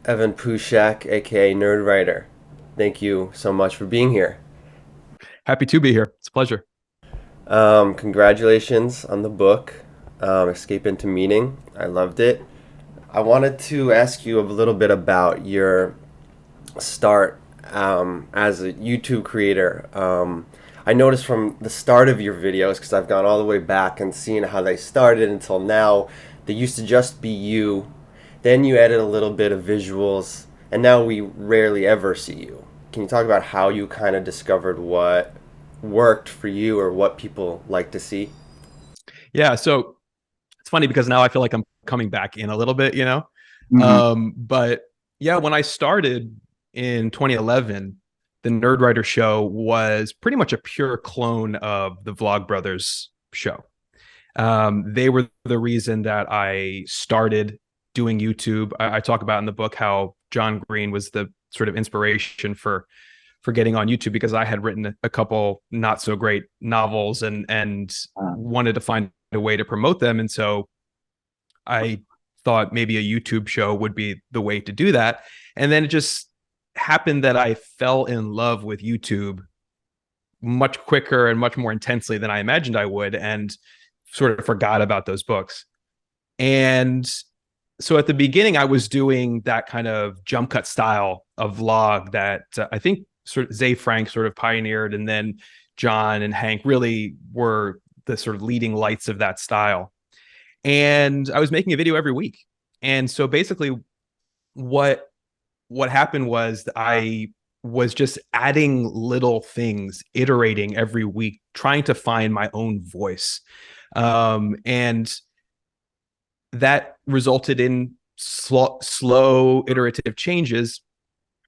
Evan Puschak, aka Nerdwriter. Thank you so much for being here. Happy to be here. It's a pleasure. Congratulations on the book, Escape into Meaning. I loved it. I wanted to ask you a little bit about your start as a YouTube creator. I noticed from the start of your videos, because I've gone all the way back and seen how they started until now, they used to just be you. Then you added a little bit of visuals, and now we rarely ever see you. Can you talk about how you kind of discovered what worked for you or what people like to see? Yeah, so it's funny because now I feel like I'm coming back in a little bit, Hmm. But yeah, when I started in 2011, the Nerdwriter show was pretty much a pure clone of the Vlogbrothers show. They were the reason that I started doing YouTube. I talk about in the book how John Green was the sort of inspiration for getting on YouTube because I had written a couple not so great novels and wanted to find a way to promote them. And so I thought maybe a YouTube show would be the way to do that. And then it just happened that I fell in love with YouTube much quicker and much more intensely than I imagined I would, and sort of forgot about those books. And so at the beginning, I was doing that kind of jump cut style of vlog that I think sort of Zay Frank sort of pioneered, and then John and Hank really were the sort of leading lights of that style. And I was making a video every week. And so basically, what what happened was I was just adding little things, iterating every week, trying to find my own voice. And that resulted in slow iterative changes.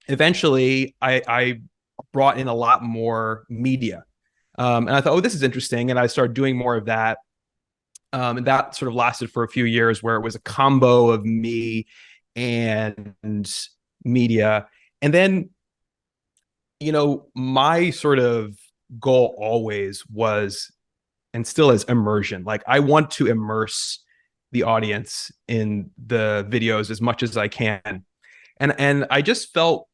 Eventually, I brought in a lot more media. And I thought, oh, this is interesting. And I started doing more of that. And that sort of lasted for a few years where it was a combo of me and media. And then, my sort of goal always was and still is immersion. Like I want to immerse the audience in the videos as much as I can. And I just felt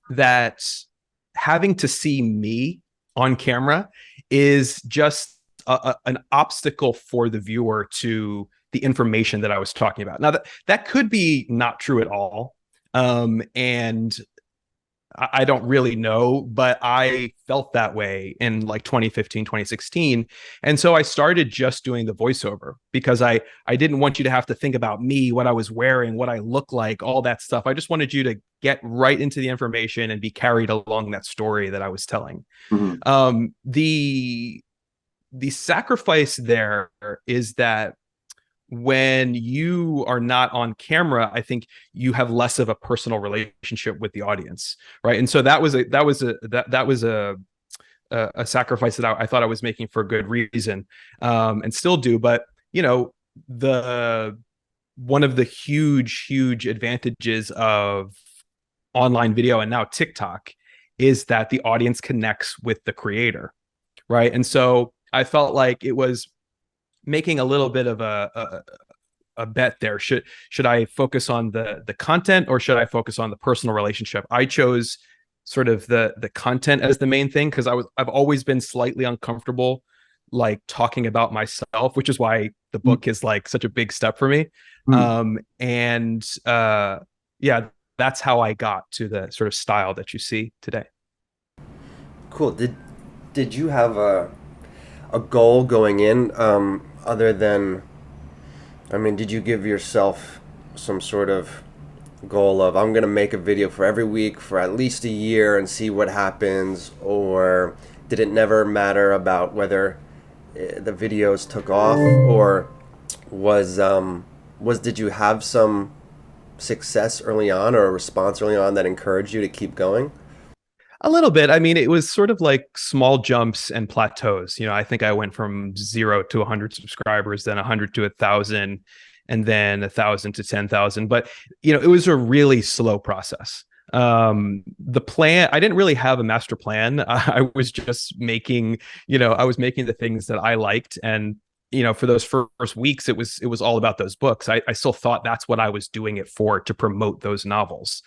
that having to see me on camera is just an obstacle for the viewer to the information that I was talking about. Now that could be not true at all. And I don't really know, but I felt that way in like 2015, 2016. And so I started just doing the voiceover because I didn't want you to have to think about me, what I was wearing, what I look like, all that stuff. I just wanted you to get right into the information and be carried along that story that I was telling. Hmm. The sacrifice there is that when you are not on camera, I think you have less of a personal relationship with the audience, right? And so that was a sacrifice that I thought I was making for a good reason, and still do. But the one of the huge advantages of online video and now TikTok is that the audience connects with the creator, right? And so I felt like it was making a little bit of a bet there. Should I focus on the content or should I focus on the personal relationship? I chose sort of the content as the main thing because I've always been slightly uncomfortable like talking about myself, which is why the book is like such a big step for me. And yeah, that's how I got to the sort of style that you see today. Cool. Did you have a goal going in, other than, I mean, did you give yourself some sort of goal of, I'm gonna make a video for every week for at least a year and see what happens, or did it never matter about whether the videos took off, or was did you have some success early on or a response early on that encouraged you to keep going? A little bit. I mean, it was sort of like small jumps and plateaus. I think I went from 0 to 100 subscribers, then 100 to 1,000, and then 1,000 to 10,000. But it was a really slow process. The plan, I didn't really have a master plan. I was just making, I was making the things that I liked, and for those first weeks, it was all about those books. I still thought that's what I was doing it for, to promote those novels.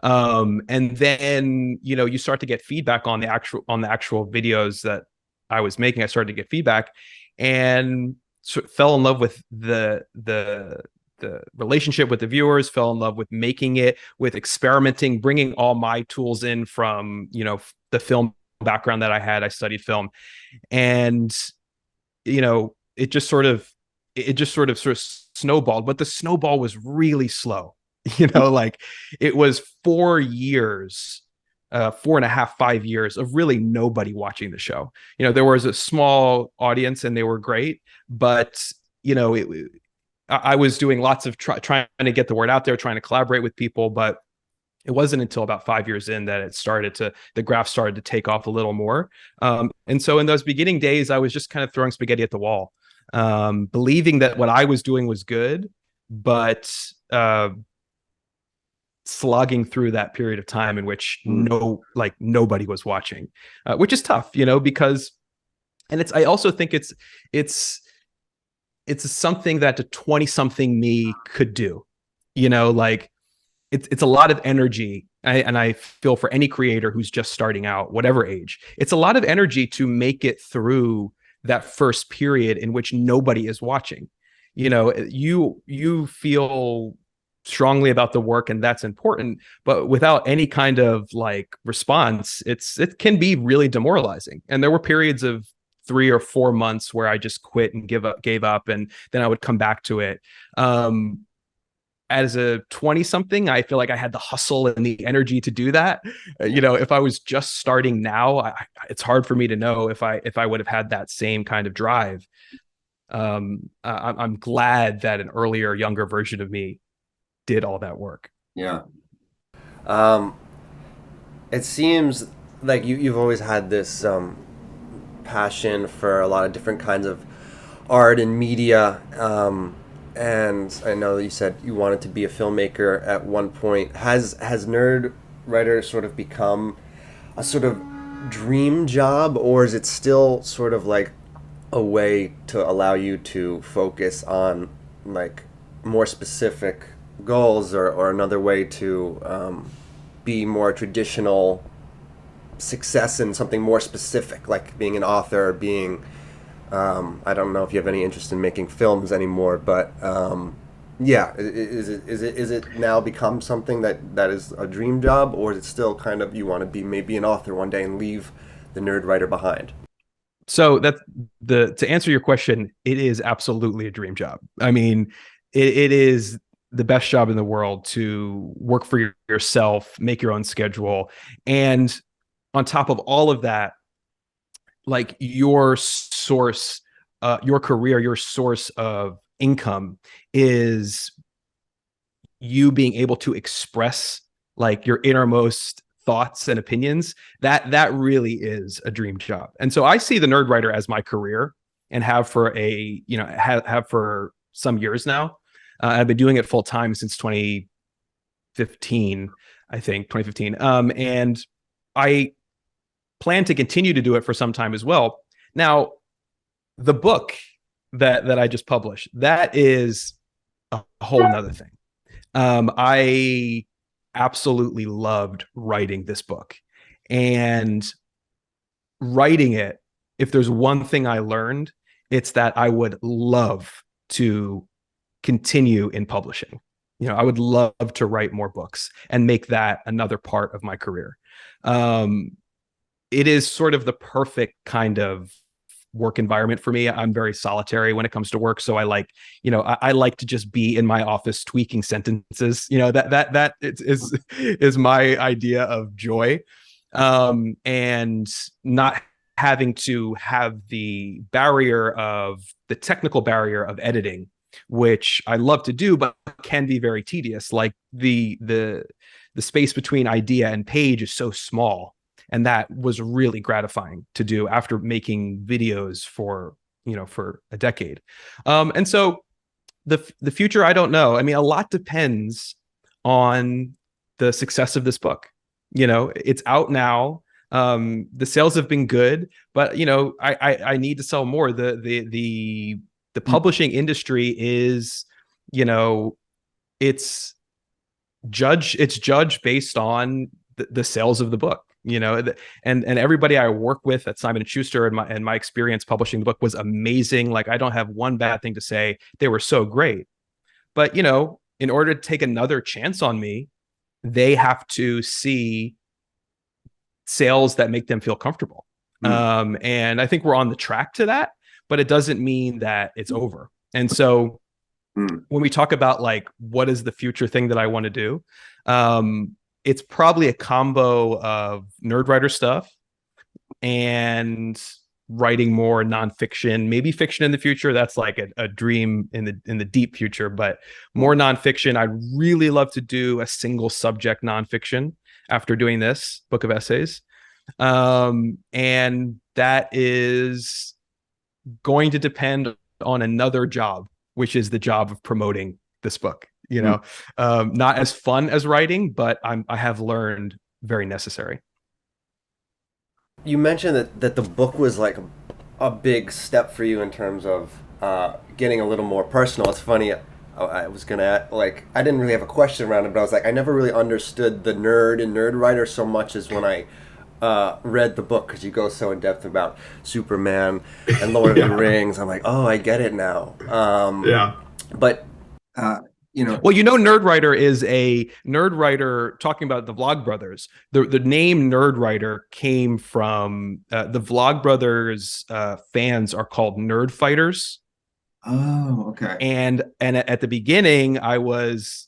And then, you start to get feedback on the actual videos that I was making. I started to get feedback, and fell in love with the relationship with the viewers, fell in love with making it, with experimenting, bringing all my tools in from, the film background that I had. I studied film, and, you know, it just sort of snowballed, but the snowball was really slow. Like, it was 4 years, 4.5, 5 years of really nobody watching the show. There was a small audience and they were great, but I was doing lots of trying to get the word out there, trying to collaborate with people, but it wasn't until about 5 years in that the graph started to take off a little more. And so in those beginning days, I was just kind of throwing spaghetti at the wall, believing that what I was doing was good, but slogging through that period of time in which nobody was watching, which is tough, because, and I also think it's something that a 20 something me could do, like, it's a lot of energy. And I feel for any creator who's just starting out, whatever age, it's a lot of energy to make it through that first period in which nobody is watching. You feel strongly about the work, and that's important, but without any kind of like response, it can be really demoralizing. And there were periods of 3 or 4 months where I just quit and gave up, and then I would come back to it. As a 20 something, I feel like I had the hustle and the energy to do that. If I was just starting now, it's hard for me to know if I would have had that same kind of drive. I'm glad that an earlier, younger version of me did all that work. Yeah. It seems like you've always had this passion for a lot of different kinds of art and media. And I know that you said you wanted to be a filmmaker at one point. Has Nerdwriter sort of become a sort of dream job, or is it still sort of like a way to allow you to focus on like more specific goals, or another way to be more traditional success in something more specific, like being an author, being I don't know if you have any interest in making films anymore, but yeah, is it now become something that is a dream job, or is it still kind of you want to be maybe an author one day and leave the Nerdwriter behind? So to answer your question, it is absolutely a dream job. I mean, it is the best job in the world to work for yourself, make your own schedule, and on top of all of that, like your source, your career, your source of income is you being able to express like your innermost thoughts and opinions. That really is a dream job. And so I see the Nerdwriter as my career, and have for have for some years now. I've been doing it full time since 2015, I think 2015. And I plan to continue to do it for some time as well. Now, the book that I just published, that is a whole nother thing. I absolutely loved writing this book, and writing it, if there's one thing I learned, it's that I would love to continue in publishing. I would love to write more books and make that another part of my career. It is sort of the perfect kind of work environment for me. I'm very solitary when it comes to work. So I like to just be in my office tweaking sentences. That is my idea of joy. And not having to have the technical barrier of editing, which I love to do, but can be very tedious. Like the space between idea and page is so small. And that was really gratifying to do after making videos for a decade. And so the future, I don't know. I mean, a lot depends on the success of this book. It's out now. The sales have been good, but I need to sell more. The The publishing industry is, you know, it's it's judged based on the sales of the book, and everybody I work with at Simon and Schuster, and my experience publishing the book was amazing. Like, I don't have one bad thing to say. They were so great. But, in order to take another chance on me, they have to see sales that make them feel comfortable. And I think we're on the track to that, but it doesn't mean that it's over. And so when we talk about like, what is the future thing that I want to do? It's probably a combo of Nerdwriter stuff and writing more nonfiction, maybe fiction in the future. That's like a dream in the deep future, but more nonfiction. I'd really love to do a single subject nonfiction after doing this book of essays. And that is going to depend on another job, which is the job of promoting this book. Not as fun as writing, but I have learned very necessary. You mentioned that the book was like a big step for you in terms of getting a little more personal. It's funny. I was gonna I didn't really have a question around it, but I was like, I never really understood the nerd and Nerdwriter so much as when I read the book, because you go so in depth about Superman and Lord of the Rings. I'm like, oh, I get it now. But well, Nerdwriter is a Nerdwriter talking about the Vlogbrothers. The name Nerdwriter came from the Vlogbrothers fans are called Nerd Fighters. Oh, okay. And at the beginning, I was,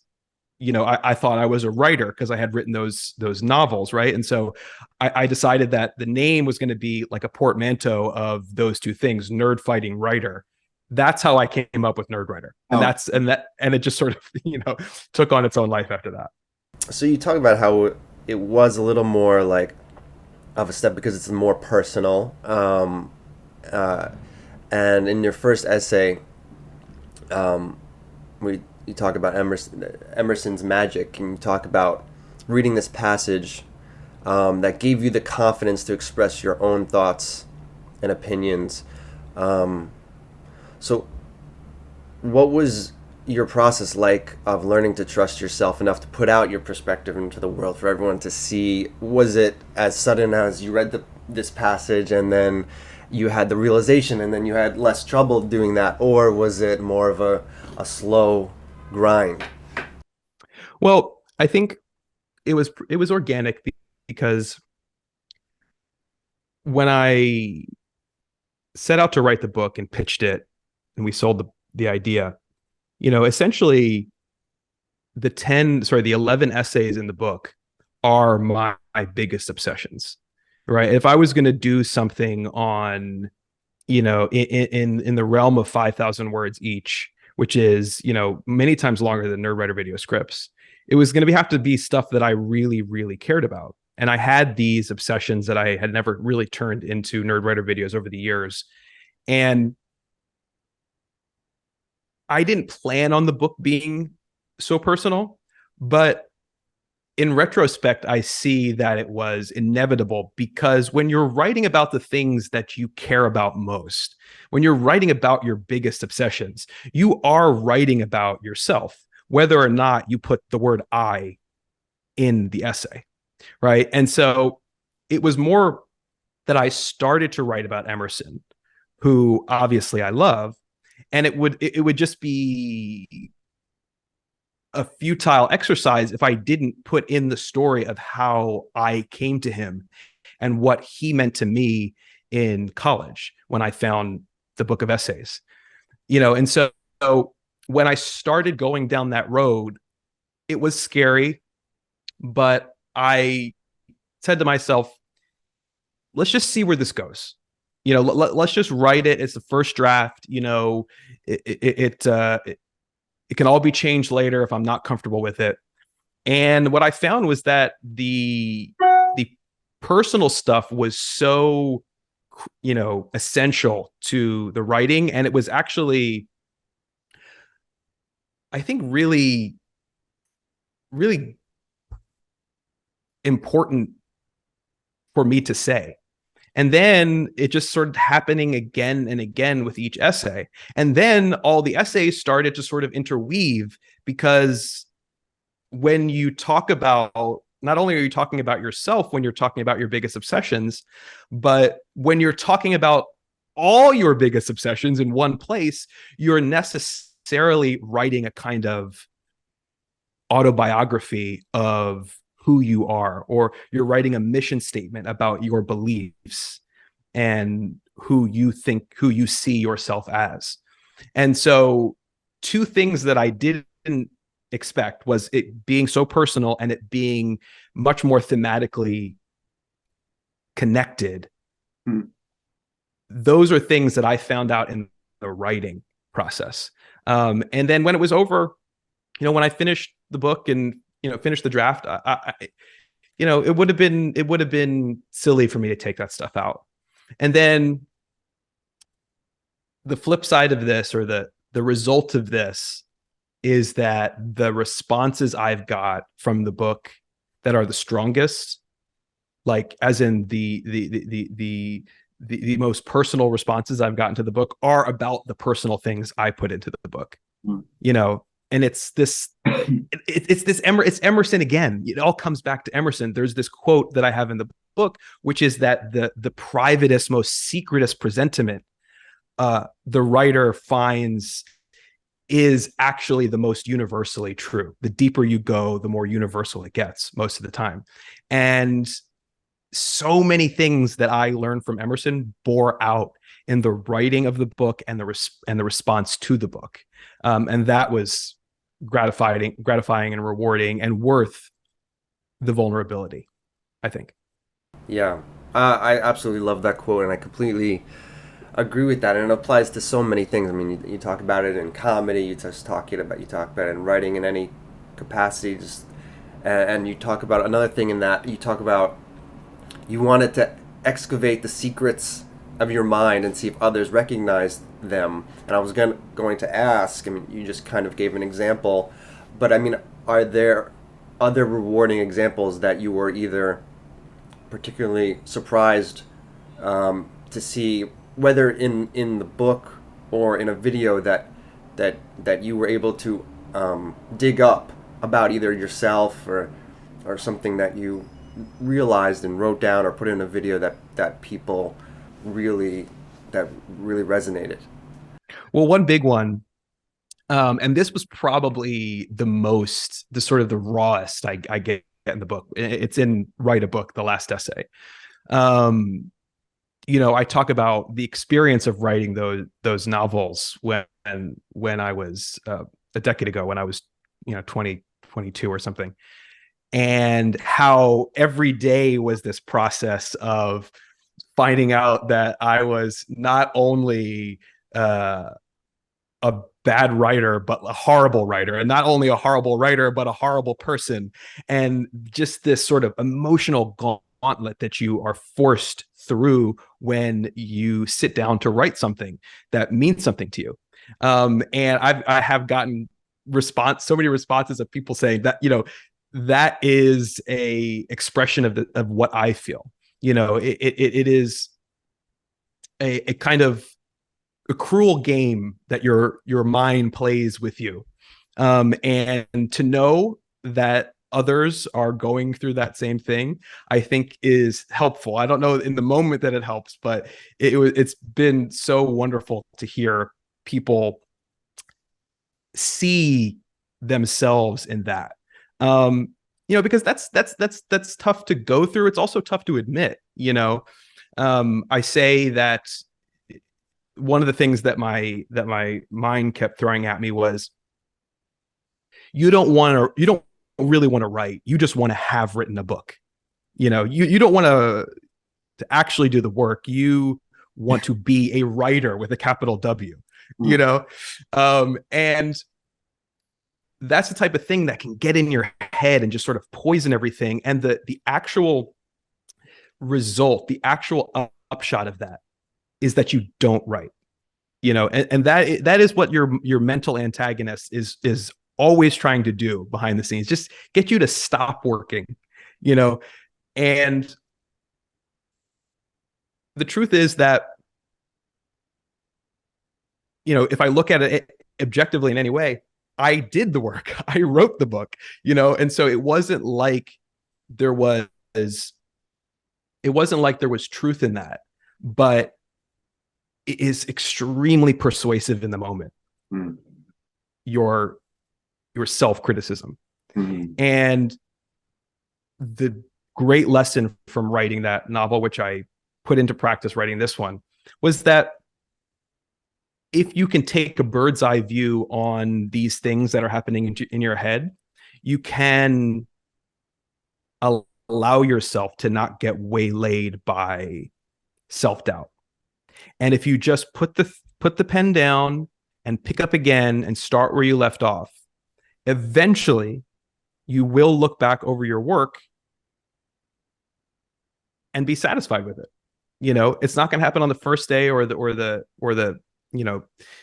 I thought I was a writer because I had written those novels, right? And so I decided that the name was going to be like a portmanteau of those two things, nerd fighting writer. That's how I came up with Nerdwriter, and it just sort of took on its own life after that. So you talk about how it was a little more like of a step because it's more personal, and in your first essay, you talk about Emerson's magic, and you talk about reading this passage that gave you the confidence to express your own thoughts and opinions. So what was your process like of learning to trust yourself enough to put out your perspective into the world for everyone to see? Was it as sudden as you read this passage and then you had the realization and then you had less trouble doing that, or was it more of a slow grind? Well, I think it was organic, because when I set out to write the book and pitched it, and we sold the idea, essentially the 11 essays in the book are my biggest obsessions, right? If I was going to do something on, in the realm of 5,000 words each, which is, many times longer than Nerdwriter video scripts, it was going to have to be stuff that I really, really cared about. And I had these obsessions that I had never really turned into Nerdwriter videos over the years. And I didn't plan on the book being so personal, but in retrospect, I see that it was inevitable, because when you're writing about the things that you care about most, when you're writing about your biggest obsessions, you are writing about yourself, whether or not you put the word I in the essay, right? And so it was more that I started to write about Emerson, who obviously I love, and it would just be a futile exercise if I didn't put in the story of how I came to him and what he meant to me in college when I found the book of essays. And so when I started going down that road, it was scary, but I said to myself, let's just see where this goes. Let's just write it. It's the first draft. It can all be changed later if I'm not comfortable with it. And what I found was that the personal stuff was so, essential to the writing. And it was actually, I think, really, really important for me to say. And then it just started happening again and again with each essay. And then all the essays started to sort of interweave, because when you talk about, not only are you talking about yourself when you're talking about your biggest obsessions, but when you're talking about all your biggest obsessions in one place, you're necessarily writing a kind of autobiography of who you are, or you're writing a mission statement about your beliefs and who you see yourself as. And so two things that I didn't expect was it being so personal and it being much more thematically connected. Those are things that I found out in the writing process. And then when it was over, when I finished the book and finished the draft, it would have been silly for me to take that stuff out. And then the flip side of this, or the result of this, is that the responses I've got from the book that are the strongest, like as in the most personal responses I've gotten to the book, are about the personal things I put into the book. And it's this Emerson again. It all comes back to Emerson. There's this quote that I have in the book, which is that the privatest, most secretest presentiment the writer finds is actually the most universally true. The deeper you go, the more universal it gets most of the time. And so many things that I learned from Emerson bore out in the writing of the book and the response to the book. And that was gratifying and rewarding and worth the vulnerability, I think. Yeah, I absolutely love that quote, and I completely agree with that. And it applies to so many things. I mean, you talk about it in comedy, you talk about it in writing in any capacity. And you talk about another thing in that you talk about you wanted to excavate the secrets of your mind and see if others recognize them. And I was going to ask, I mean, you just kind of gave an example, but I mean, are there other rewarding examples that you were either particularly surprised to see, whether in the book or in a video, that you were able to dig up about either yourself or something that you realized and wrote down or put in a video that people really resonated? Well, one big one, and this was probably the rawest I get in the book. It's in Write a Book, the last essay. I talk about the experience of writing those novels when I was a decade ago, when I was 20, 22 or something, and how every day was this process of finding out that I was not only a bad writer, but a horrible writer, and not only a horrible writer, but a horrible person, and just this sort of emotional gauntlet that you are forced through when you sit down to write something that means something to you. And I have gotten so many responses of people saying that, that is a expression of what I feel. It is a kind of a cruel game that your mind plays with you. And to know that others are going through that same thing, I think is helpful. I don't know in the moment that it helps, but it's been so wonderful to hear people see themselves in that. Because that's tough to go through. It's also tough to admit. I say that one of the things that my mind kept throwing at me was, you don't really want to write. You just want to have written a book. You don't want to actually do the work. You want to be a writer with a capital W. And that's the type of thing that can get in your head and just sort of poison everything. And the actual result, the actual upshot of that is that you don't write, and that is what your mental antagonist is always trying to do behind the scenes, just get you to stop working, and the truth is that, if I look at it objectively in any way, I did the work. I wrote the book, and so it wasn't like there was truth in that, but it is extremely persuasive in the moment. Mm. Your self-criticism. Mm-hmm. And the great lesson from writing that novel, which I put into practice writing this one, was that if you can take a bird's eye view on these things that are happening in your head, you can allow yourself to not get waylaid by self-doubt. And if you just put the pen down and pick up again and start where you left off, eventually you will look back over your work and be satisfied with it. It's not going to happen on the first day or the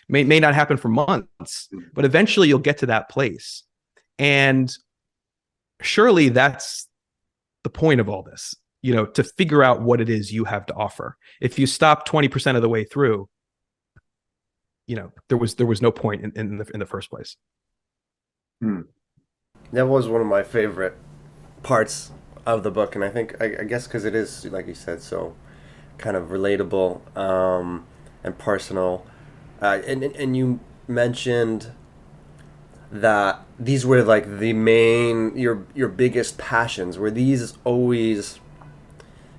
may not happen for months, but eventually you'll get to that place. And surely that's the point of all this, to figure out what it is you have to offer. If you stop 20% of the way through, there was no point in the first place. That was one of my favorite parts of the book, and I guess because it is, like you said, so kind of relatable and personal. And you mentioned that these were like the main your biggest passions. Were these always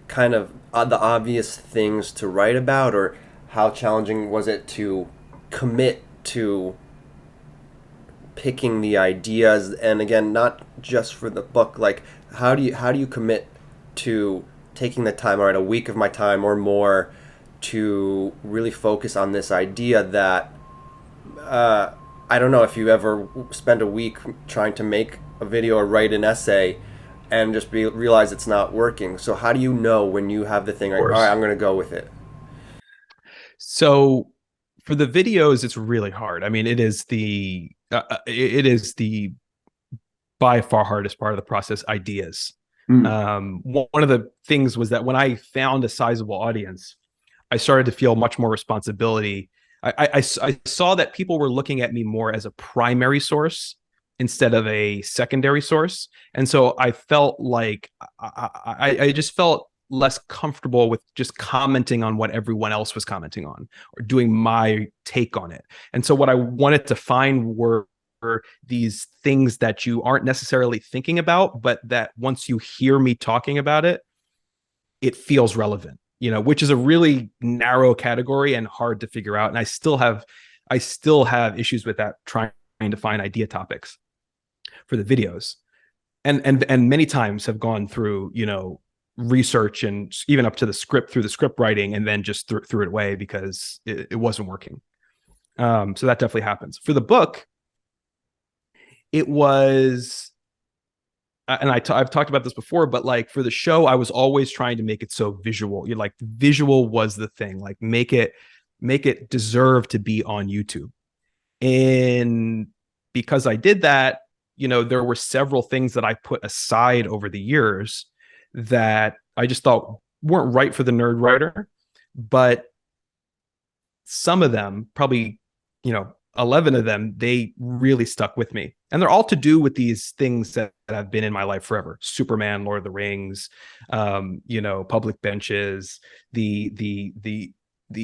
kind of the obvious things to write about, or how challenging was it to commit to picking the ideas? And again, not just for the book, like how do you commit to taking the time, all right, a week of my time or more, to really focus on this idea that I don't know if you ever spend a week trying to make a video or write an essay and just realize it's not working. So how do you know when you have the thing, like, all right, I'm going to go with it? So for the videos, it's really hard. I mean, it is the by far hardest part of the process, ideas. One of the things was that when I found a sizable audience, I started to feel much more responsibility. I saw that people were looking at me more as a primary source instead of a secondary source. And so I felt like I just felt less comfortable with just commenting on what everyone else was commenting on or doing my take on it. And so what I wanted to find were these things that you aren't necessarily thinking about, but that once you hear me talking about it, it feels relevant, which is a really narrow category and hard to figure out. And I still have issues with that, trying to find idea topics for the videos, and many times have gone through, research and even up to the script, through the script writing, and then just threw it away because it wasn't working. So that definitely happens. For the book, it was, and I've talked about this before, but like for the show, I was always trying to make it so visual. Visual was the thing, like make it deserve to be on YouTube. And because I did that, there were several things that I put aside over the years that I just thought weren't right for the Nerdwriter, but some of them, probably, 11 of them, they really stuck with me. And they're all to do with these things that have been in my life forever. Superman, Lord of the Rings, public benches, the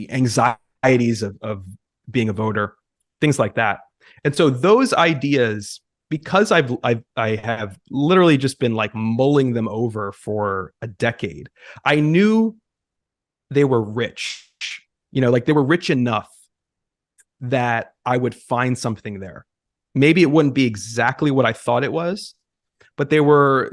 anxieties of being a voter, things like that. And so those ideas, because I have literally just been like mulling them over for a decade, I knew they were rich, like they were rich enough that I would find something there. Maybe it wouldn't be exactly what I thought it was, but they were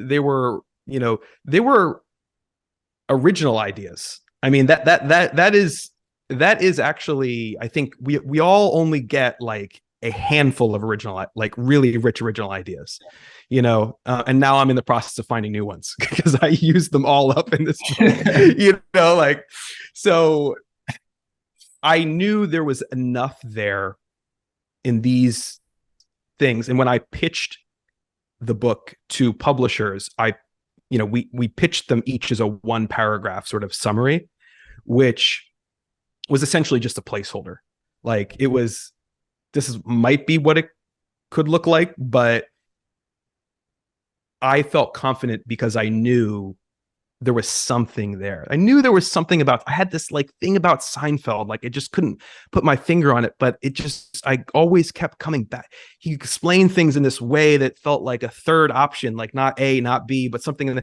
original ideas. I mean, that is actually, I think we all only get like a handful of original, like really rich original ideas, and now I'm in the process of finding new ones because I used them all up in this book, so I knew there was enough there in these things. And when I pitched the book to publishers, we pitched them each as a 1 paragraph sort of summary, which was essentially just a placeholder. Like it was, might be what it could look like, but I felt confident because I knew there was something there. I knew there was something I had this like thing about Seinfeld, like I just couldn't put my finger on it, but I always kept coming back. He explained things in this way that felt like a third option, like not A, not B, but something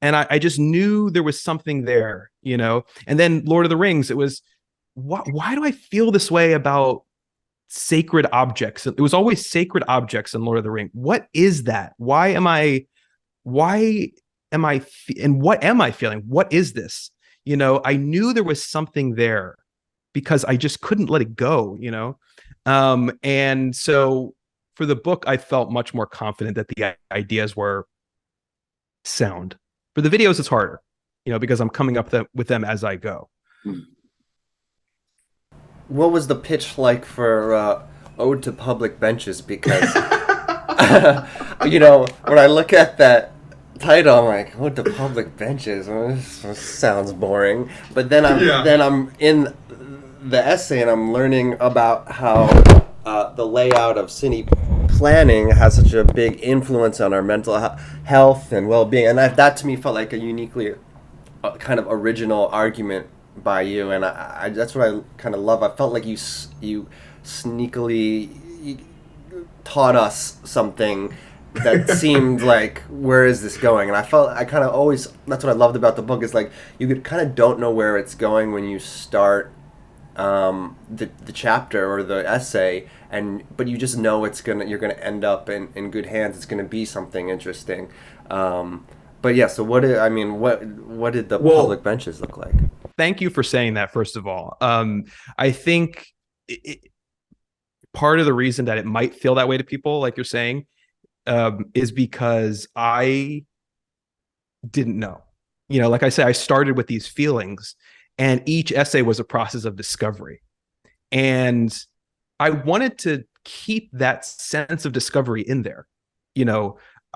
and I just knew there was something there, And then Lord of the Rings, it was, why do I feel this way about sacred objects? It was always sacred objects in Lord of the Rings. What is that? And what am I feeling? What is this? I knew there was something there because I just couldn't let it go, and so for the book, I felt much more confident that the ideas were sound. For the videos, it's harder, because I'm coming up with them as I go. What was the pitch like for Ode to Public Benches? Because, when I look at that title, I'm like, Ode to Public Benches? This sounds boring. But then I'm in the essay and I'm learning about how the layout of city planning has such a big influence on our mental health and well-being. And that to me felt like a uniquely kind of original argument by you, and I that's what I kind of love. I felt like you sneakily taught us something that seemed like, where is this going? And I kind of always, that's what I loved about the book, is like you kind of don't know where it's going when you start the chapter or the essay, but you just know you're gonna end up in good hands. It's gonna be something interesting. But yeah, so what did the public benches look like? Thank you for saying that, first of all. I think part of the reason that it might feel that way to people, like you're saying, is because I didn't know. Like I say, I started with these feelings, and each essay was a process of discovery. And I wanted to keep that sense of discovery in there.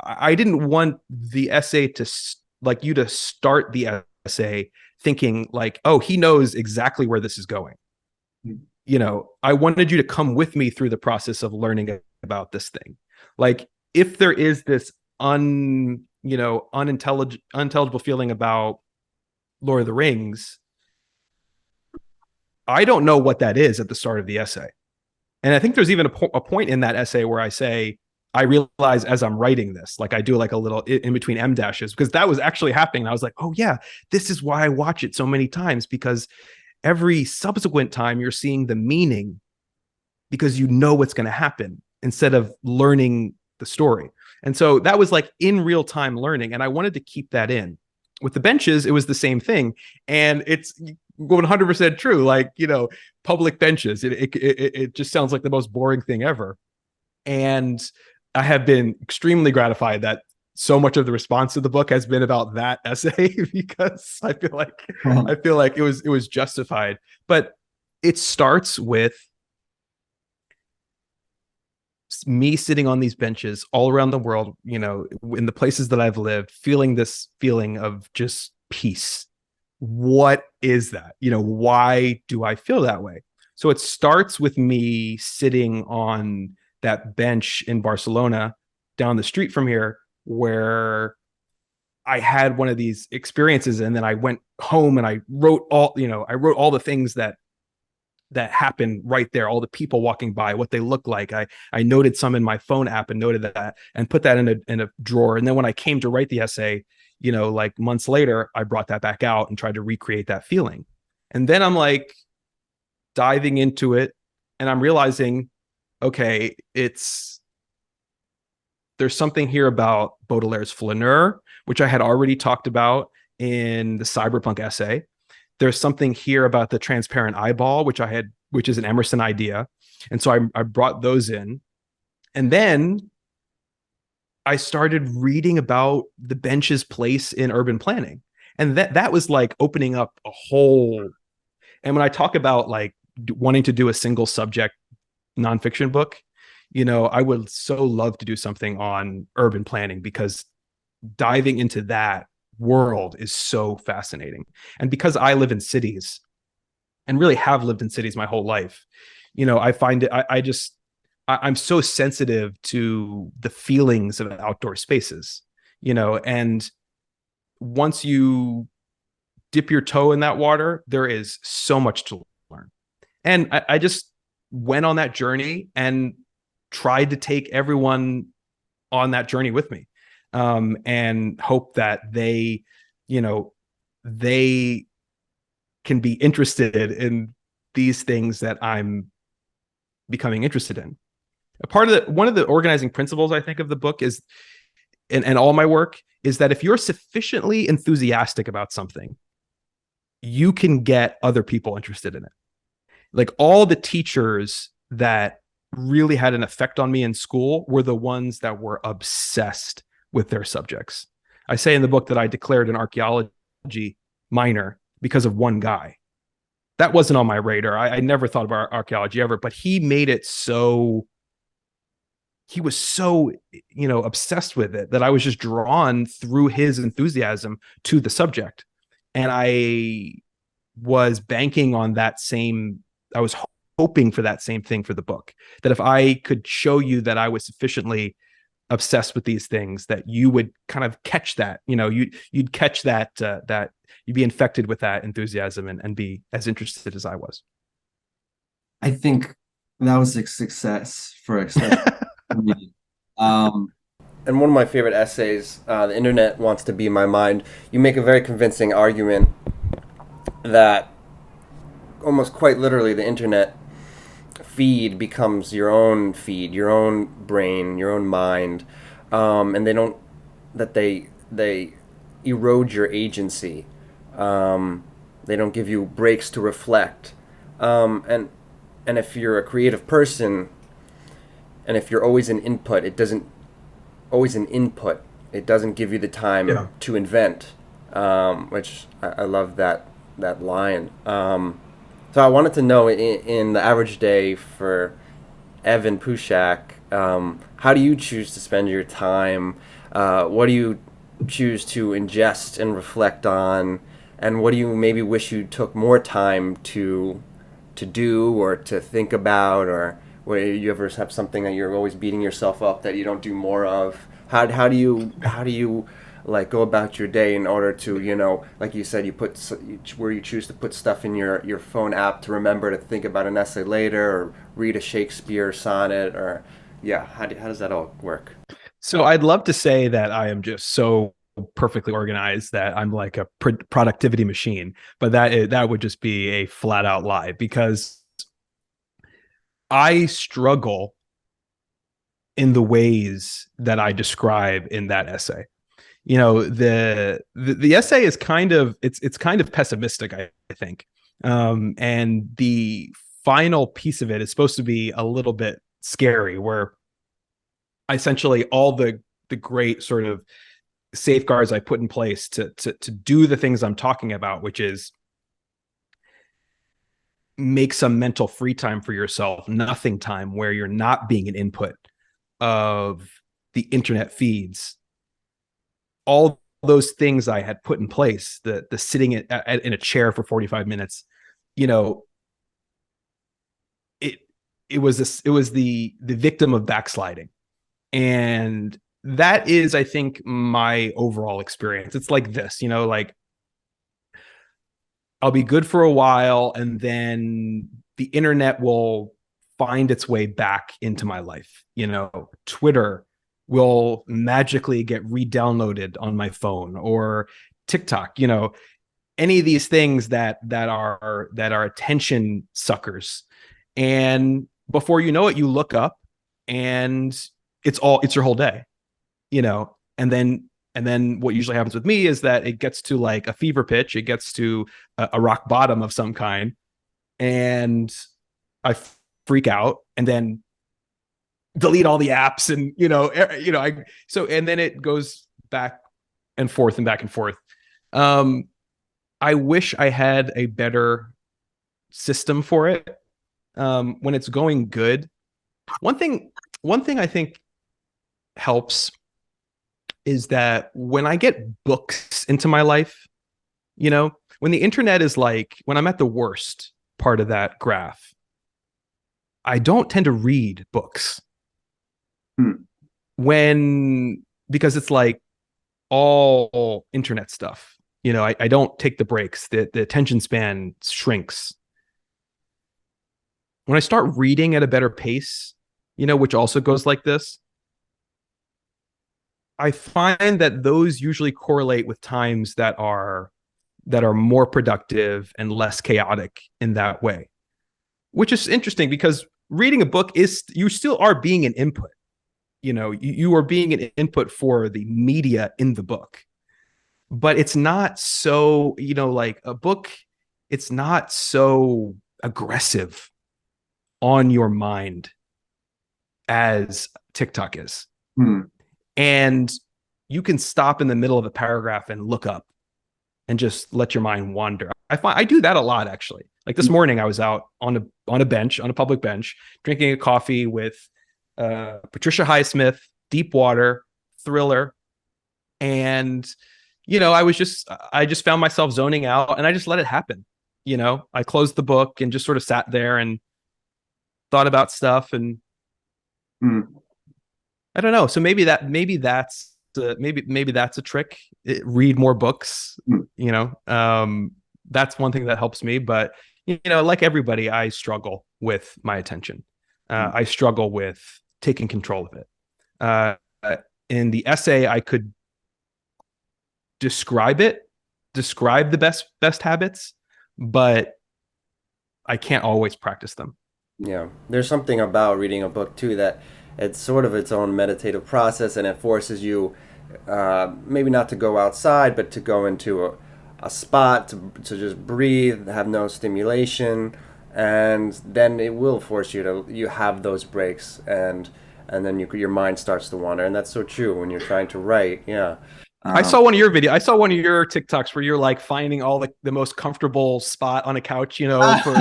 I didn't want the essay to start the essay thinking like, oh, he knows exactly where this is going. I wanted you to come with me through the process of learning about this thing. Like, if there is this unintelligible feeling about Lord of the Rings, I don't know what that is at the start of the essay. And I think there's even a point in that essay where I say, I realize as I'm writing this, like I do like a little in between M dashes, because that was actually happening. And I was like, oh yeah, this is why I watch it so many times, because every subsequent time you're seeing the meaning because you know what's going to happen instead of learning the story. And so that was like in real time learning. And I wanted to keep that in. With the benches, it was the same thing. And it's 100% true. Like, public benches, it just sounds like the most boring thing ever. And I have been extremely gratified that so much of the response to the book has been about that essay, because I feel like it was justified. But it starts with me sitting on these benches all around the world, in the places that I've lived, feeling this feeling of just peace. What is that? Why do I feel that way? So it starts with me sitting on that bench in Barcelona down the street from here, where I had one of these experiences, and then I went home and I wrote all the things that happened right there, all the people walking by, what they look like. I noted some in my phone app and noted that and put that in a drawer. And then when I came to write the essay, like months later, I brought that back out and tried to recreate that feeling. And then I'm like diving into it, and I'm realizing, okay, there's something here about Baudelaire's flaneur, which I had already talked about in the cyberpunk essay. There's something here about the transparent eyeball, which is an Emerson idea. And so I brought those in. And then I started reading about the bench's place in urban planning. And that was like opening up a whole. And when I talk about like wanting to do a single subject nonfiction book, I would so love to do something on urban planning, because diving into that world is so fascinating. And because I live in cities and really have lived in cities my whole life, I find it, I'm so sensitive to the feelings of outdoor spaces, and once you dip your toe in that water, there is so much to learn. And I just went on that journey and tried to take everyone on that journey with me, and hope that they can be interested in these things that I'm becoming interested in. One of the organizing principles I think of the book is, and all my work, is that if you're sufficiently enthusiastic about something, you can get other people interested in it. Like all the teachers that really had an effect on me in school were the ones that were obsessed with their subjects. I say in the book that I declared an archaeology minor because of one guy. That wasn't on my radar. I never thought about archaeology ever, but he made it so, he was so, obsessed with it that I was just drawn through his enthusiasm to the subject. And I was banking on that same, I was hoping for that same thing for the book, that if I could show you that I was sufficiently obsessed with these things, that you would kind of catch that, you'd catch that, that you'd be infected with that enthusiasm and be as interested as I was. I think that was a success for me. And one of my favorite essays, The Internet Wants to Be My Mind, you make a very convincing argument that almost quite literally the internet feed becomes your own feed, your own brain, your own mind, and they erode your agency. They don't give you breaks to reflect, and if you're a creative person, and if you're always an input, it doesn't give you the time to invent, which I love that line. So I wanted to know, in the average day for Evan Puschak, how do you choose to spend your time? What do you choose to ingest and reflect on? And what do you maybe wish you took more time to do or to think about? Or where you ever have something that you're always beating yourself up that you don't do more of? How do you like go about your day in order to, like you said, where you choose to put stuff in your phone app to remember to think about an essay later, or read a Shakespeare sonnet, or how does that all work? So I'd love to say that I am just so perfectly organized that I'm like a productivity machine, but that would just be a flat out lie, because I struggle in the ways that I describe in that essay. The essay is kind of, it's kind of pessimistic, I think, and the final piece of it is supposed to be a little bit scary, where essentially all the great sort of safeguards I put in place to do the things I'm talking about, which is make some mental free time for yourself, nothing time, where you're not being an input of the internet feeds. All those things I had put in place, the sitting in a chair for 45 minutes, it was the victim of backsliding. And that is, I think, my overall experience. It's like this, like I'll be good for a while, and then the internet will find its way back into my life. Twitter will magically get re-downloaded on my phone, or TikTok, any of these things that are attention suckers. And before you know it, you look up and it's your whole day, and then what usually happens with me is that it gets to like a fever pitch, it gets to a rock bottom of some kind, and I freak out, and then delete all the apps, and and then it goes back and forth and back and forth. I wish I had a better system for it. When it's going good, one thing I think helps is that when I get books into my life, you know, when the internet is like, when I'm at the worst part of that graph, I don't tend to read books Hmm. because it's like all internet stuff. You know, I don't take the breaks. The attention span shrinks. When I start reading at a better pace, you know, which also goes like this, I find that those usually correlate with times that are more productive and less chaotic in that way, which is interesting because reading a book is, you still are being an input. You know, you are being an input for the media in the book, but it's not so, you know, like a book, it's not so aggressive on your mind as TikTok is. Hmm. And you can stop in the middle of a paragraph and look up and just let your mind wander. I do that a lot, actually. Like this morning, I was out on a bench, on a public bench, drinking a coffee with Patricia Highsmith, Deep Water, Thriller, and you know, I just found myself zoning out, and I just let it happen. You know, I closed the book and just sort of sat there and thought about stuff, and Hmm. I don't know. So maybe that's a trick. Read more books. Hmm. You know, that's one thing that helps me. But you know, like everybody, I struggle with my attention. I struggle with taking control of it. Uh, in the essay, I could describe the best habits, but I can't always practice them. Yeah, there's something about reading a book too that it's sort of its own meditative process, and it forces you maybe not to go outside, but to go into a spot to just breathe, have no stimulation, and then it will force you to you have those breaks, and then your mind starts to wander, and that's so true when you're trying to write. Yeah. I Um, saw one of your videos. I saw one of your TikToks where you're like finding all the most comfortable spot on a couch, you know, for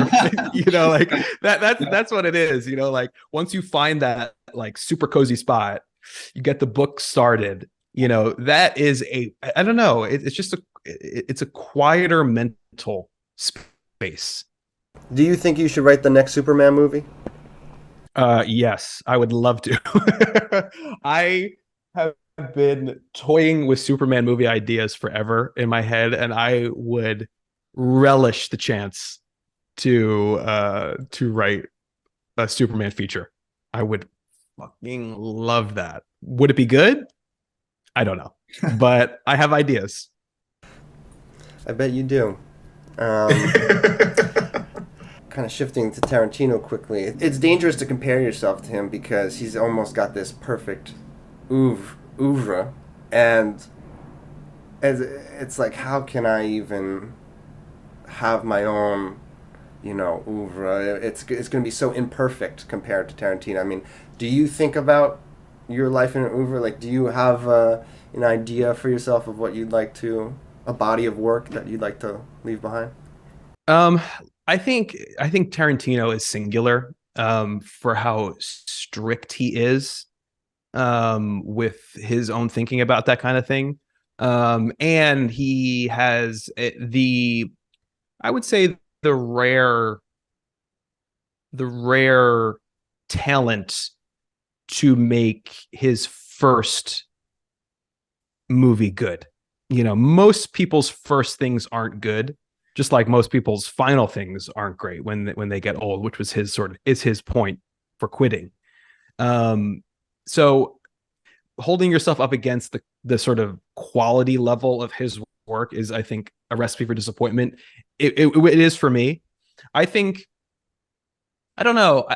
you know, like that's what it is, you know, like once you find that like super cozy spot, you get the book started, you know, that is I don't know, it's just it's a quieter mental space. Do you think you should write the next Superman movie? Yes, I would love to. I have been toying with Superman movie ideas forever in my head, and I would relish the chance to write a Superman feature. I would fucking love that. Would it be good? I don't know, but I have ideas. I bet you do. Um, kind of shifting to Tarantino quickly. It's dangerous to compare yourself to him because he's almost got this perfect oeuvre, and it's like, how can I even have my own, oeuvre? It's going to be so imperfect compared to Tarantino. I mean, do you think about your life in an oeuvre? Like, do you have an idea for yourself of what you'd like to, a body of work that you'd like to leave behind? Um, I think Tarantino is singular for how strict he is with his own thinking about that kind of thing. And he has I would say the rare talent to make his first movie good. You know, most people's first things aren't good, just like most people's final things aren't great when they get old, which was his point for quitting. So holding yourself up against the sort of quality level of his work is, I think, a recipe for disappointment. It is for me. I think, I don't know.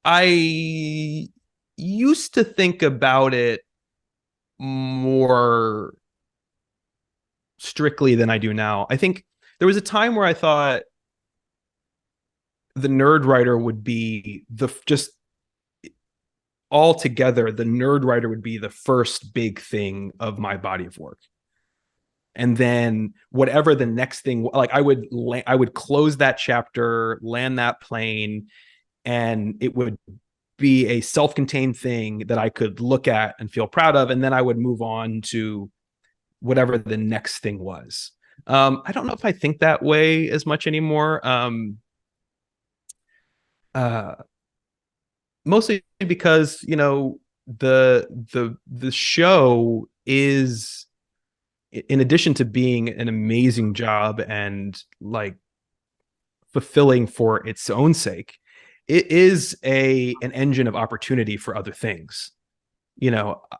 I used to think about it more strictly than I do now. I think there was a time where I thought the Nerdwriter would be the just altogether the Nerdwriter would be the first big thing of my body of work. And then whatever the next thing, like I would close that chapter, land that plane, and it would be a self-contained thing that I could look at and feel proud of, and then I would move on to whatever the next thing was. I don't know if I think that way as much anymore. Uh, Mostly because the show is, in addition to being an amazing job and like fulfilling for its own sake, it is an engine of opportunity for other things.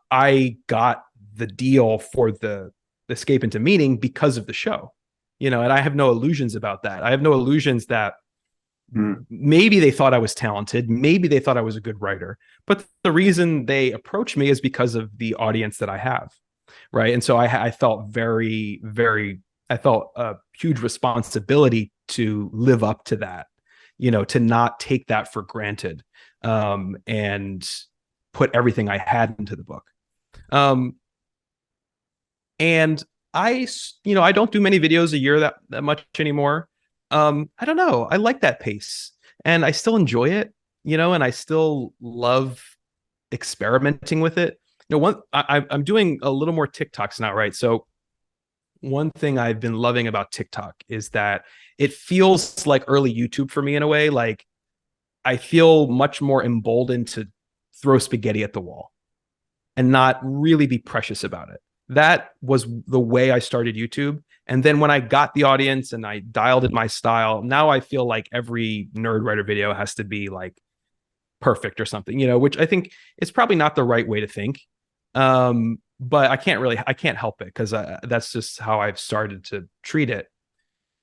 I got the deal for the escape into meaning because of the show, and I have no illusions about that. I have no illusions that maybe they thought I was talented, maybe they thought I was a good writer, but the reason they approached me is because of the audience that I have, right? And so I felt I felt a huge responsibility to live up to that, to not take that for granted, and put everything I had into the book. And I don't do many videos a year that much anymore. I don't know. I like that pace and I still enjoy it, and I still love experimenting with it. I'm doing a little more TikToks now, right? So one thing I've been loving about TikTok is that it feels like early YouTube for me in a way. Like I feel much more emboldened to throw spaghetti at the wall and not really be precious about it. That was the way I started YouTube. And then when I got the audience and I dialed in my style, now I feel like every Nerdwriter video has to be like perfect or something, which I think is probably not the right way to think. But I can't help it because that's just how I've started to treat it.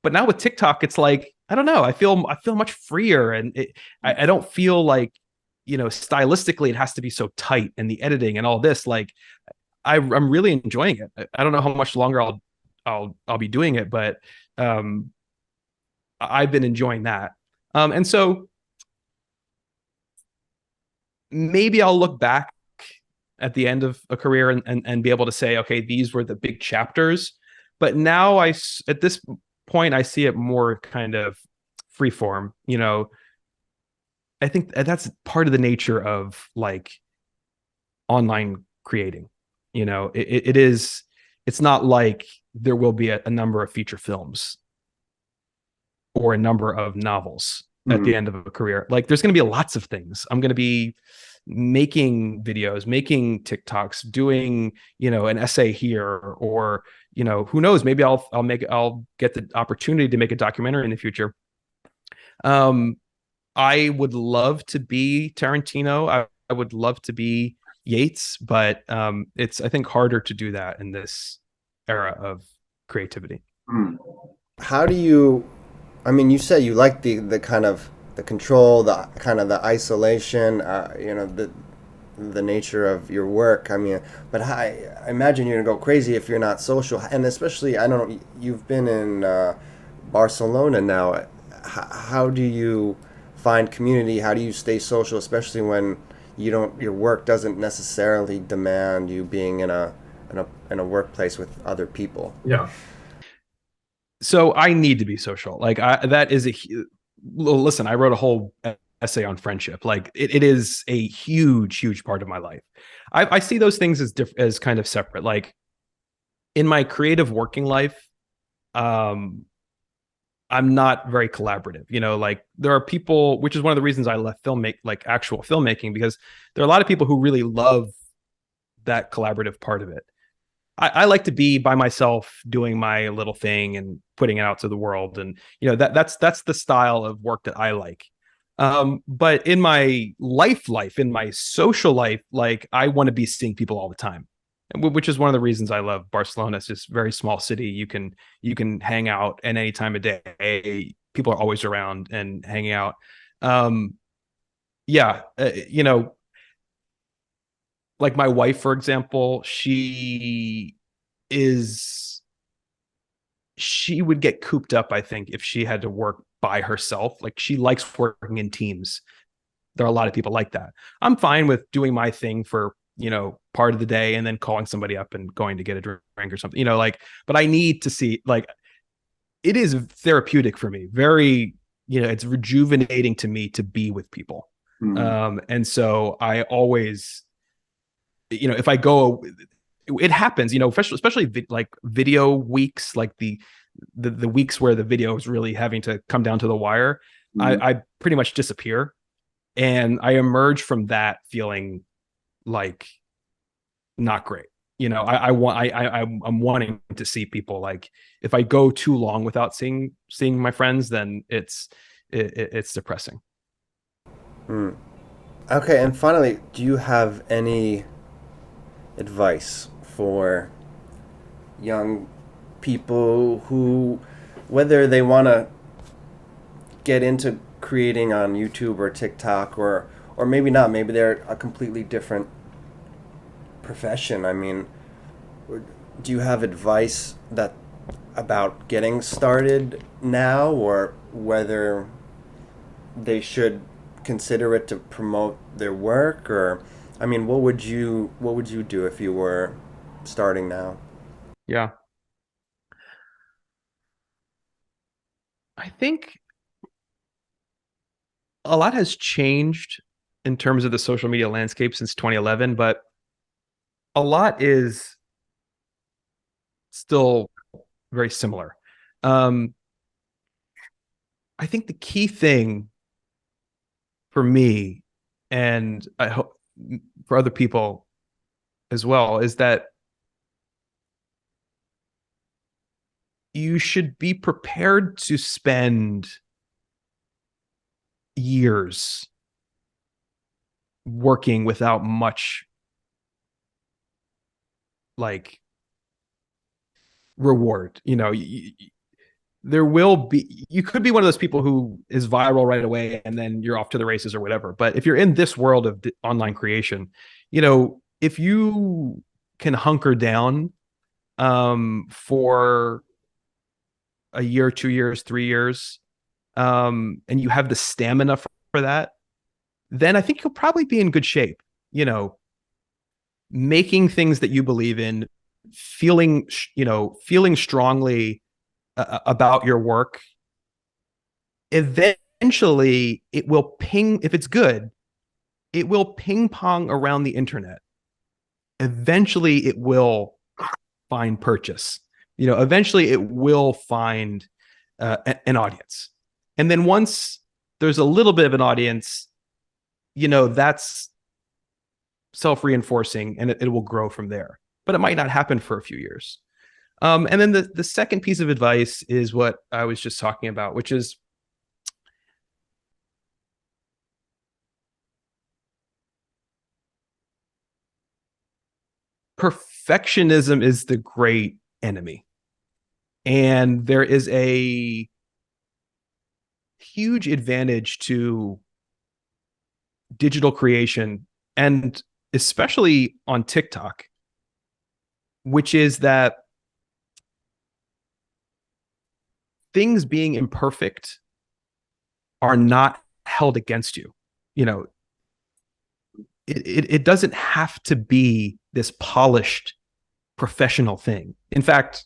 But now with TikTok, it's like, I don't know, I feel much freer, and I don't feel like, stylistically it has to be so tight, and the editing and all this, like I'm really enjoying it. I don't know how much longer I'll be doing it, but I've been enjoying that. And so maybe I'll look back at the end of a career and be able to say, okay, these were the big chapters. But now at this point, I see it more kind of freeform. I think that's part of the nature of like online creating. It's not like there will be a number of feature films or a number of novels at the end of a career. Like there's going to be lots of things. I'm going to be making videos, making TikToks, doing, an essay here, or, who knows, maybe I'll get the opportunity to make a documentary in the future. I would love to be Tarantino. I would love to be Yates, but it's, I think, harder to do that in this era of creativity. How do you, I mean, you said you like the kind of the control, the kind of the isolation, the nature of your work. I mean, but I imagine you're gonna go crazy if you're not social, and especially, I don't know, you've been in Barcelona now. How do you find community? How do you stay social, especially when your work doesn't necessarily demand you being in a workplace with other people? Yeah. So I need to be social. Like that is listen, I wrote a whole essay on friendship. Like it is a huge part of my life. I see those things as kind of separate. Like in my creative working life, I'm not very collaborative. Like there are people, which is one of the reasons I left actual filmmaking, because there are a lot of people who really love that collaborative part of it. I like to be by myself doing my little thing and putting it out to the world. And, that's the style of work that I like. But in my life, in my social life, like I want to be seeing people all the time, which is one of the reasons I love Barcelona. It's just a very small city. You can hang out at any time of day. People are always around and hanging out. Like my wife, for example, she would get cooped up, I think, if she had to work by herself. Like she likes working in teams. There are a lot of people like that. I'm fine with doing my thing for, part of the day and then calling somebody up and going to get a drink or something, but I need to see, like, it is therapeutic for me. Very, it's rejuvenating to me to be with people. Mm. And so I always, if I go, it happens, especially like video weeks, like the weeks where the video is really having to come down to the wire. Mm. I pretty much disappear, and I emerge from that feeling like not great. I'm wanting to see people. Like, if I go too long without seeing my friends, then it's depressing. Hmm. Okay, and finally, do you have any advice for young people who, whether they want to get into creating on YouTube or TikTok, or maybe not, maybe they're a completely different profession. I mean, do you have advice that about getting started now, or whether they should consider it to promote their work? Or I mean, what would you do if you were starting now? Yeah. I think a lot has changed in terms of the social media landscape since 2011, but a lot is still very similar. Um, I think the key thing for me, and I hope for other people as well, is that you should be prepared to spend years working without much like reward. There will be, you could be one of those people who is viral right away and then you're off to the races or whatever. But if you're in this world of online creation, if you can hunker down for a year, 2 years, 3 years, and you have the stamina for that, then I think you'll probably be in good shape. You know, making things that you believe in, feeling strongly about your work. Eventually, it will ping. If it's good, it will ping pong around the internet. Eventually, it will find purchase. Eventually, it will find an audience. And then once there's a little bit of an audience, that's self-reinforcing, and it will grow from there. But it might not happen for a few years. And then the second piece of advice is what I was just talking about, which is perfectionism is the great enemy. And there is a huge advantage to digital creation, and especially on TikTok, which is that things being imperfect are not held against you. You know, it doesn't have to be this polished professional thing. In fact,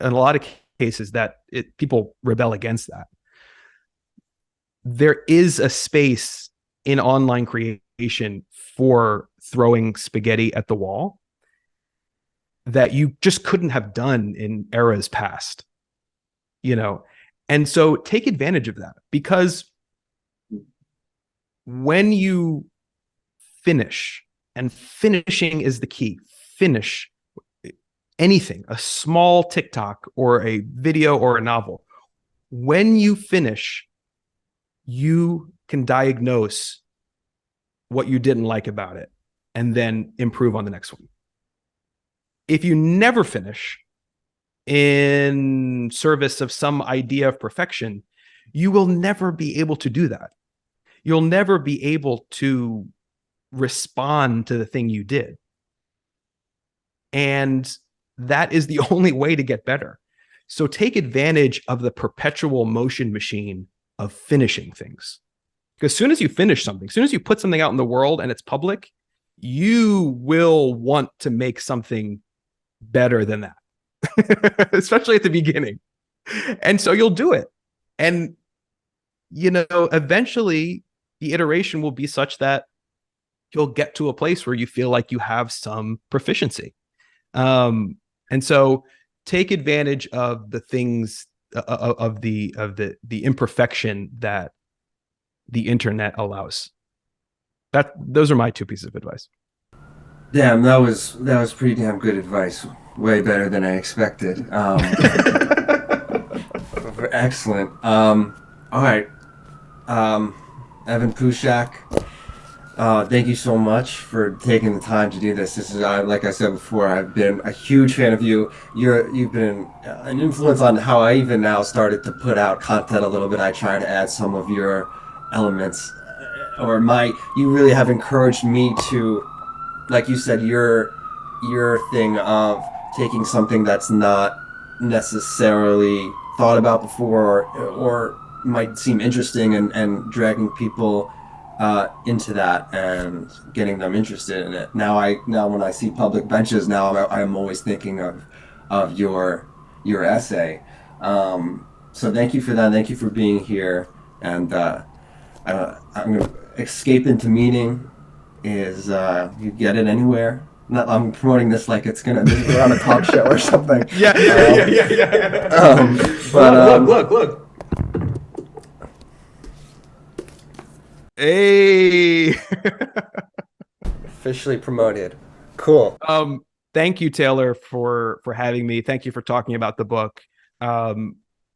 in a lot of cases that people rebel against that. There is a space in online creation for throwing spaghetti at the wall that you just couldn't have done in eras past, and so take advantage of that, because when you finish, and finishing is the key, finish anything, a small TikTok or a video or a novel. When you finish, you can diagnose what you didn't like about it and then improve on the next one. If you never finish in service of some idea of perfection, you will never be able to do that. You'll never be able to respond to the thing you did. And that is the only way to get better. So take advantage of the perpetual motion machine of finishing things. Because as soon as you finish something, as soon as you put something out in the world and it's public, you will want to make something better than that, especially at the beginning. And so you'll do it. And, eventually, the iteration will be such that you'll get to a place where you feel like you have some proficiency. And so take advantage of the things of the imperfection that the internet allows. Those are my two pieces of advice. Damn, that was pretty damn good advice. Way better than I expected. Excellent. All right. Evan Puschak, thank you so much for taking the time to do this. This is, like I said before, I've been a huge fan of you. You've been an influence on how I even now started to put out content a little bit. I try to add some of your elements, you really have encouraged me to, like you said, your thing of taking something that's not necessarily thought about before or might seem interesting and dragging people into that and getting them interested in it. Now when I see public benches, now I'm always thinking of your essay. So thank you for that. Thank you for being here. And I'm gonna escape into meaning is you get it anywhere. Not, I'm promoting this like we're on a talk show or something. Yeah. But Look. Hey. Officially promoted. Cool. Thank you, Taylor, for having me. Thank you for talking about the book. I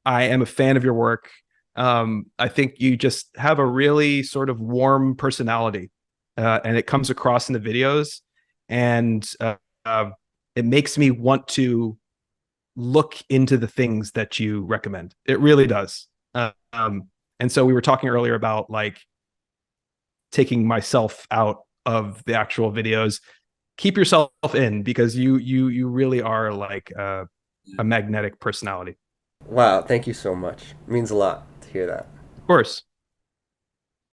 am a fan of your work. I think you just have a really sort of warm personality, and it comes across in the videos, and it makes me want to look into the things that you recommend. It really does. And so we were talking earlier about like taking myself out of the actual videos. Keep yourself in, because you really are like a magnetic personality. Wow, thank you so much. It means a lot to hear that. Of course.